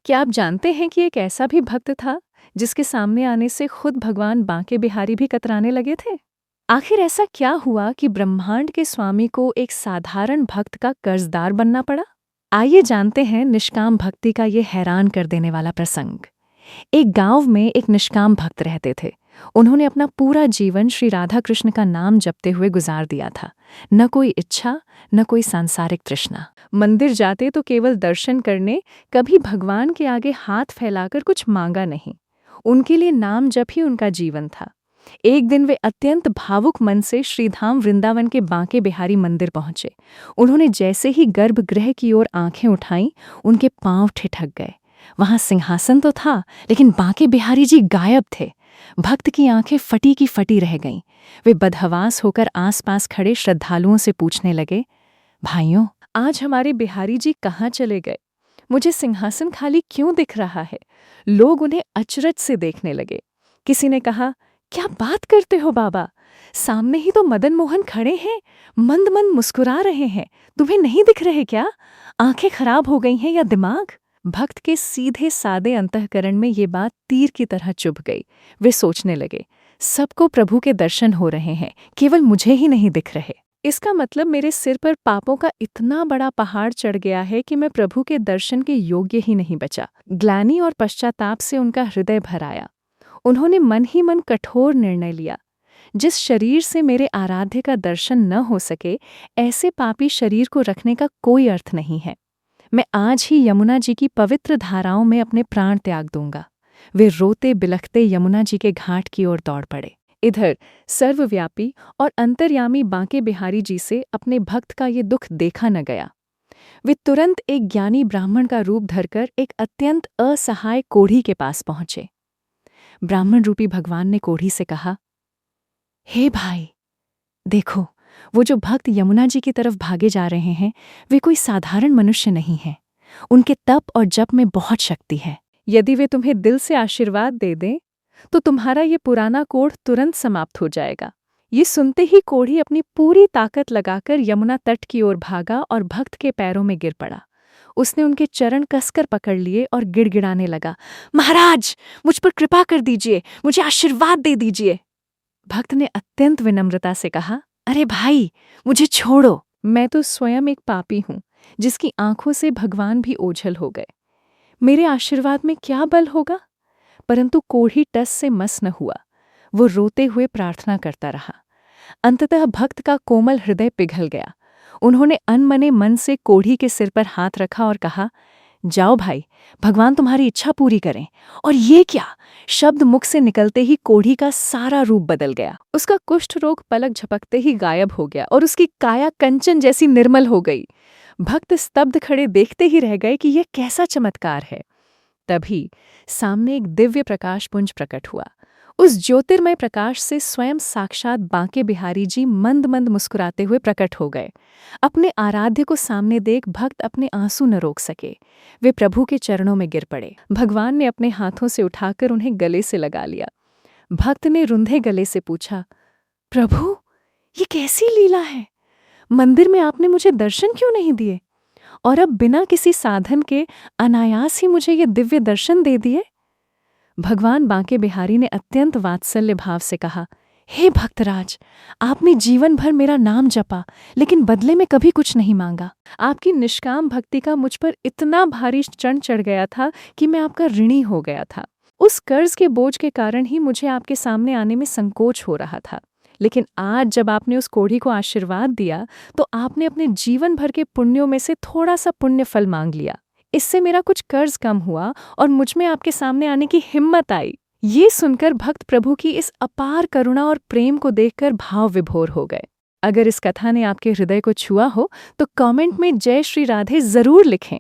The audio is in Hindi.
क्या आप जानते हैं कि एक ऐसा भी भक्त था जिसके सामने आने से खुद भगवान बांके बिहारी भी कतराने लगे थे? आखिर ऐसा क्या हुआ कि ब्रह्मांड के स्वामी को एक साधारण भक्त का कर्जदार बनना पड़ा? आइए जानते हैं निष्काम भक्ति का ये हैरान कर देने वाला प्रसंग। एक गांव में एक निष्काम भक्त रहते थे। उन्होंने अपना पूरा जीवन श्री राधा कृष्ण का नाम जपते हुए गुजार दिया था। न कोई इच्छा, न कोई सांसारिक तृष्णा। मंदिर जाते तो केवल दर्शन करने, कभी भगवान के आगे हाथ फैलाकर कुछ मांगा नहीं। उनके लिए नाम जप ही उनका जीवन था। एक दिन वे अत्यंत भावुक मन से श्रीधाम वृंदावन के बांके बिहारी मंदिर पहुंचे। उन्होंने जैसे ही गर्भगृह की ओर आंखें उठाईं, उनके पांव ठिठक गए। वहां सिंहासन तो था, लेकिन बांके बिहारी जी गायब थे। भक्त की आंखें फटी की फटी रह गईं। वे बदहवास होकर आसपास खड़े श्रद्धालुओं से पूछने लगे, भाइयों, आज हमारे बिहारी जी कहाँ चले गए? मुझे सिंहासन खाली क्यों दिख रहा है? लोग उन्हें अचरज से देखने लगे। किसी ने कहा, क्या बात करते हो बाबा? सामने ही तो मदन मोहन खड़े हैं, मंद मंद मुस्कुरा रहे हैं। तुम्हें नहीं दिख रहे क्या? आंखें खराब हो गई हैं या दिमाग? भक्त के सीधे सादे अंतःकरण में ये बात तीर की तरह चुभ गई। वे सोचने लगे, सबको प्रभु के दर्शन हो रहे हैं, केवल मुझे ही नहीं दिख रहे। इसका मतलब मेरे सिर पर पापों का इतना बड़ा पहाड़ चढ़ गया है कि मैं प्रभु के दर्शन के योग्य ही नहीं बचा। ग्लानि और पश्चाताप से उनका हृदय भर आया। उन्होंने मन ही मन कठोर निर्णय लिया, जिस शरीर से मेरे आराध्य का दर्शन न हो सके, ऐसे पापी शरीर को रखने का कोई अर्थ नहीं है। मैं आज ही यमुना जी की पवित्र धाराओं में अपने प्राण त्याग दूंगा। वे रोते बिलखते यमुना जी के घाट की ओर दौड़ पड़े। इधर सर्वव्यापी और अंतर्यामी बांके बिहारी जी से अपने भक्त का ये दुख देखा न गया। वे तुरंत एक ज्ञानी ब्राह्मण का रूप धरकर एक अत्यंत असहाय कोढ़ी के पास पहुंचे। ब्राह्मण रूपी भगवान ने कोढ़ी से कहा, हे भाई, देखो, वो जो भक्त यमुना जी की तरफ भागे जा रहे हैं, वे कोई साधारण मनुष्य नहीं हैं। उनके तप और जप में बहुत शक्ति है। यदि वे तुम्हें दिल से आशीर्वाद दे दें, तो तुम्हारा ये पुराना कोढ़ तुरंत समाप्त हो जाएगा। ये सुनते ही कोढ़ी अपनी पूरी ताकत लगाकर यमुना तट की ओर भागा और भक्त के पैरों में गिर पड़ा। उसने उनके चरण कसकर पकड़ लिए और गिड़गिड़ाने लगा, महाराज, मुझ पर कृपा कर दीजिए, मुझे आशीर्वाद दे दीजिए। भक्त ने अत्यंत विनम्रता से कहा, अरे भाई, मुझे छोड़ो। मैं तो स्वयं एक पापी हूँ, जिसकी आंखों से भगवान भी ओझल हो गए। मेरे आशीर्वाद में क्या बल होगा? परंतु कोढ़ी टस से मस न हुआ। वो रोते हुए प्रार्थना करता रहा। अंततः भक्त का कोमल हृदय पिघल गया। उन्होंने अनमने मन से कोढ़ी के सिर पर हाथ रखा और कहा, जाओ भाई, भगवान तुम्हारी इच्छा पूरी करें। और ये क्या? शब्द मुख से निकलते ही कोढ़ी का सारा रूप बदल गया। उसका कुष्ठ रोग पलक झपकते ही गायब हो गया और उसकी काया कंचन जैसी निर्मल हो गई। भक्त स्तब्ध खड़े देखते ही रह गए कि यह कैसा चमत्कार है। तभी सामने एक दिव्य प्रकाश पुंज प्रकट हुआ। उस ज्योतिर्मय प्रकाश से स्वयं साक्षात बांके बिहारी जी मंद मंद मुस्कुराते हुए प्रकट हो गए। अपने आराध्य को सामने देख भक्त अपने आंसू न रोक सके। वे प्रभु के चरणों में गिर पड़े। भगवान ने अपने हाथों से उठाकर उन्हें गले से लगा लिया। भक्त ने रुंधे गले से पूछा, प्रभु, ये कैसी लीला है? मंदिर में आपने मुझे दर्शन क्यों नहीं दिए, और अब बिना किसी साधन के अनायास ही मुझे ये दिव्य दर्शन दे दिए? भगवान बांके बिहारी ने अत्यंत वात्सल्य भाव से कहा, हे भक्तराज, आपने जीवन भर मेरा नाम जपा, लेकिन बदले में कभी कुछ नहीं मांगा। आपकी निष्काम भक्ति का मुझ पर इतना भारी चढ़ चढ़ गया था कि मैं आपका ऋणी हो गया था। उस कर्ज के बोझ के कारण ही मुझे आपके सामने आने में संकोच हो रहा था। लेकिन आज जब आपने उस कोढ़ी को आशीर्वाद दिया, तो आपने अपने जीवन भर के पुण्यों में से थोड़ा सा पुण्य फल मांग लिया। इससे मेरा कुछ कर्ज कम हुआ और मुझ में आपके सामने आने की हिम्मत आई। ये सुनकर भक्त प्रभु की इस अपार करुणा और प्रेम को देखकर भाव विभोर हो गए। अगर इस कथा ने आपके हृदय को छुआ हो, तो कमेंट में जय श्री राधे जरूर लिखें।